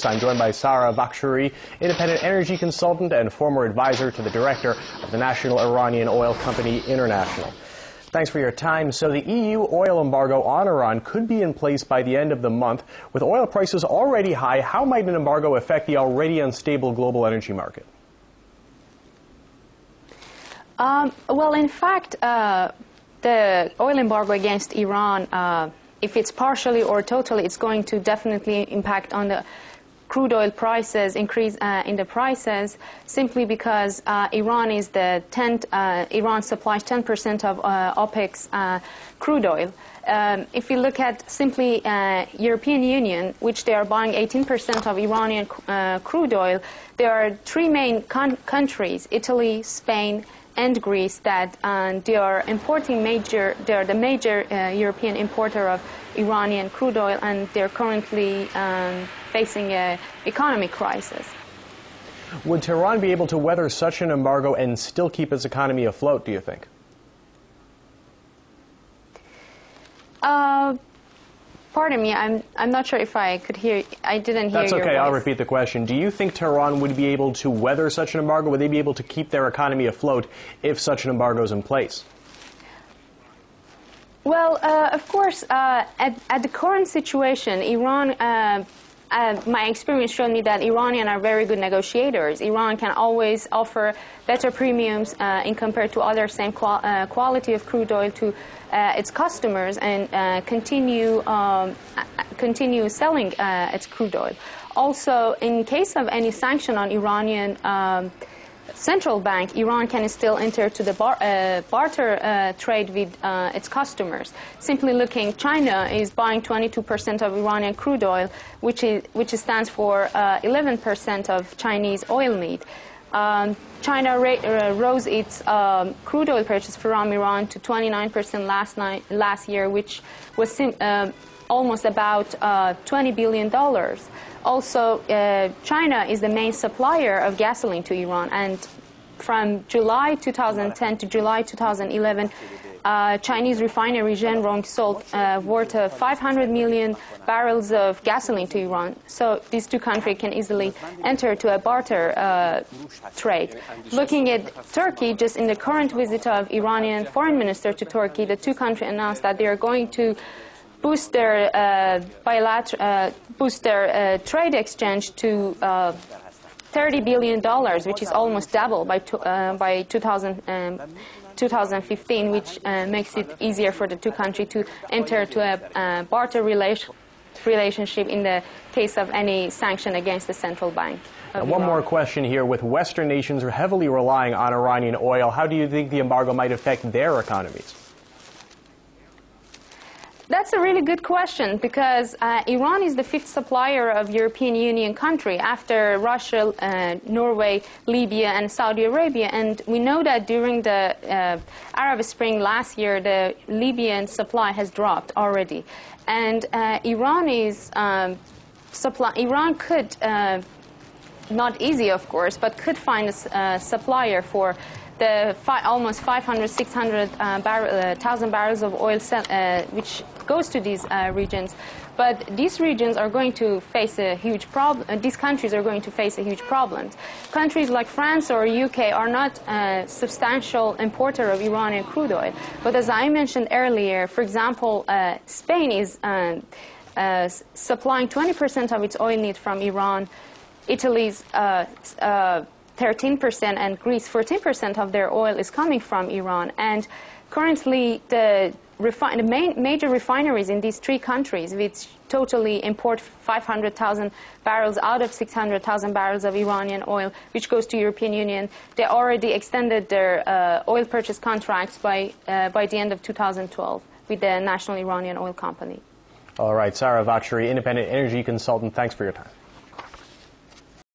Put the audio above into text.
I'm joined by Sara Vakhshouri, independent energy consultant and former advisor to the director of the National Iranian Oil Company International. Thanks for your time. So the EU oil embargo on Iran could be in place by the end of the month. With oil prices already high, how might an embargo affect the already unstable global energy market? Well, in fact, the oil embargo against Iran, if it's partially or totally, it's going to definitely impact on the crude oil prices, increase in the prices, simply because Iran is Iran supplies 10% of OPEC's crude oil. If you look at simply European Union, which they are buying 18% of Iranian crude oil, there are three main countries, Italy, Spain, and Greece, that they are importing they are the major European importer of Iranian crude oil, and they're currently facing an economic crisis. Would Tehran be able to weather such an embargo and still keep its economy afloat, do you think? Pardon me, I'm not sure if I could hear. I didn't hear. That's your okay. voice. I'll repeat the question. Do you think Tehran would be able to weather such an embargo? Would they be able to keep their economy afloat if such an embargo is in place? Well, of course, at the current situation, Iran. My experience showed me that Iranians are very good negotiators. Iran can always offer better premiums in compared to other same quality of crude oil to its customers, and continue selling its crude oil. Also, in case of any sanction on Iranian central bank, Iran can still enter to the barter trade with its customers. Simply looking, China is buying 22% of Iranian crude oil, which stands for 11% of Chinese oil need. China rose its crude oil purchase from Iran to 29% last year, which was almost about $20 billion. Also, China is the main supplier of gasoline to Iran, and from July 2010 to July 2011, Chinese refinery Zhenrong sold worth of 500 million barrels of gasoline to Iran. So these two countries can easily enter to a barter trade. Looking at Turkey, just in the current visit of Iranian foreign minister to Turkey, the two countries announced that they are going to boost their trade exchange to $30 billion, which is almost double by 2015, which makes it easier for the two countries to enter to a barter relationship in the case of any sanction against the central bank. One more question here. With Western nations are heavily relying on Iranian oil, how do you think the embargo might affect their economies? That's a really good question, because Iran is the fifth supplier of European Union country after Russia, Norway, Libya, and Saudi Arabia. And we know that during the Arab Spring last year, the Libyan supply has dropped already. And Iran could, not easy of course, but could find a supplier for the almost 500, 600,000 barrels of oil which goes to these regions. But these regions are going to face a huge problem. These countries are going to face a huge problem. Countries like France or UK are not a substantial importer of Iranian crude oil. But as I mentioned earlier, for example, Spain is supplying 20% of its oil need from Iran. Italy's 13%, and Greece 14% of their oil is coming from Iran. And currently, the major refineries in these three countries, which totally import 500,000 barrels out of 600,000 barrels of Iranian oil, which goes to European Union, they already extended their oil purchase contracts by the end of 2012 with the National Iranian Oil Company. All right, Sara Vakhshouri, independent energy consultant, thanks for your time.